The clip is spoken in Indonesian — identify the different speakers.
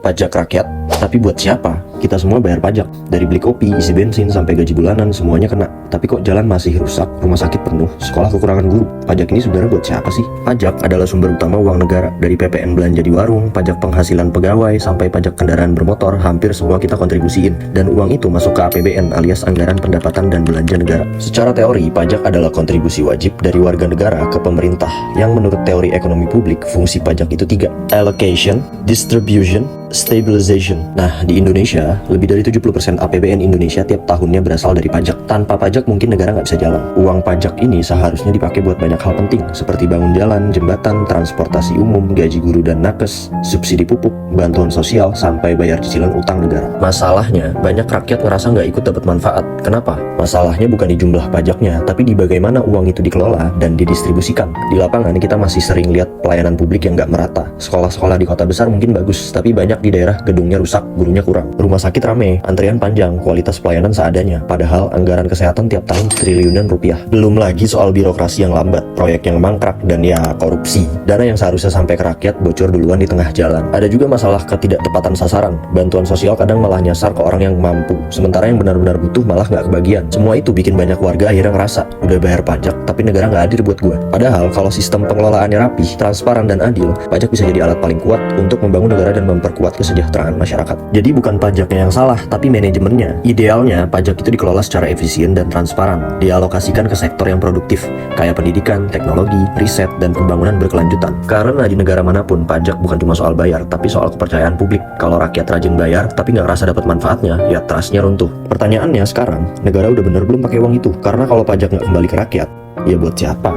Speaker 1: Pajak rakyat, tapi buat siapa? Kita semua bayar pajak. Dari beli kopi, isi bensin, sampai gaji bulanan, semuanya kena. Tapi kok jalan masih rusak, rumah sakit penuh, sekolah kekurangan guru. Pajak ini sebenarnya buat siapa sih? Pajak adalah sumber utama uang negara. Dari PPN belanja di warung, pajak penghasilan pegawai, sampai pajak kendaraan bermotor, hampir semua kita kontribusiin. Dan uang itu masuk ke APBN alias Anggaran Pendapatan dan Belanja Negara. Secara teori, pajak adalah kontribusi wajib dari warga negara ke pemerintah. Yang menurut teori ekonomi publik, fungsi pajak itu 3. Allocation, distribution, stabilization. Nah, di Indonesia, lebih dari 70% APBN Indonesia tiap tahunnya berasal dari pajak. Tanpa pajak mungkin negara nggak bisa jalan. Uang pajak ini seharusnya dipakai buat banyak hal penting, seperti bangun jalan, jembatan, transportasi umum, gaji guru dan nakes, subsidi pupuk, bantuan sosial, sampai bayar cicilan utang negara. Masalahnya, banyak rakyat ngerasa nggak ikut dapat manfaat. Kenapa? Masalahnya bukan di jumlah pajaknya, tapi di bagaimana uang itu dikelola dan didistribusikan. Di lapangan, kita masih sering lihat pelayanan publik yang nggak merata. Sekolah-sekolah di kota besar mungkin bagus, tapi banyak di daerah gedungnya rusak, gurunya kurang. Rumah sakit rame, antrian panjang, kualitas pelayanan seadanya. Padahal anggaran kesehatan tiap tahun triliunan rupiah. Belum lagi soal birokrasi yang lambat, proyek yang mangkrak, dan ya korupsi. Dana yang seharusnya sampai ke rakyat bocor duluan di tengah jalan. Ada juga masalah ketidaktepatan sasaran. Bantuan sosial kadang malah nyasar ke orang yang mampu, sementara yang benar-benar butuh malah nggak kebagian. Semua itu bikin banyak warga akhirnya ngerasa, udah bayar pajak, tapi negara nggak hadir buat gue. Padahal kalau sistem pengelolaannya rapih, transparan, dan adil, pajak bisa jadi alat paling kuat untuk membangun negara dan memperkuat kesejahteraan masyarakat. Jadi bukan pajaknya yang salah, tapi manajemennya. Idealnya, pajak itu dikelola secara efisien dan transparan, dialokasikan ke sektor yang produktif, kayak pendidikan, teknologi, riset, dan pembangunan berkelanjutan. Karena di negara manapun, pajak bukan cuma soal bayar, tapi soal kepercayaan publik. Kalau rakyat rajin bayar, tapi nggak ngerasa dapat manfaatnya, ya trustnya runtuh. Pertanyaannya sekarang, negara udah bener belum pakai uang itu? Karena kalau pajak nggak kembali ke rakyat, ya buat siapa?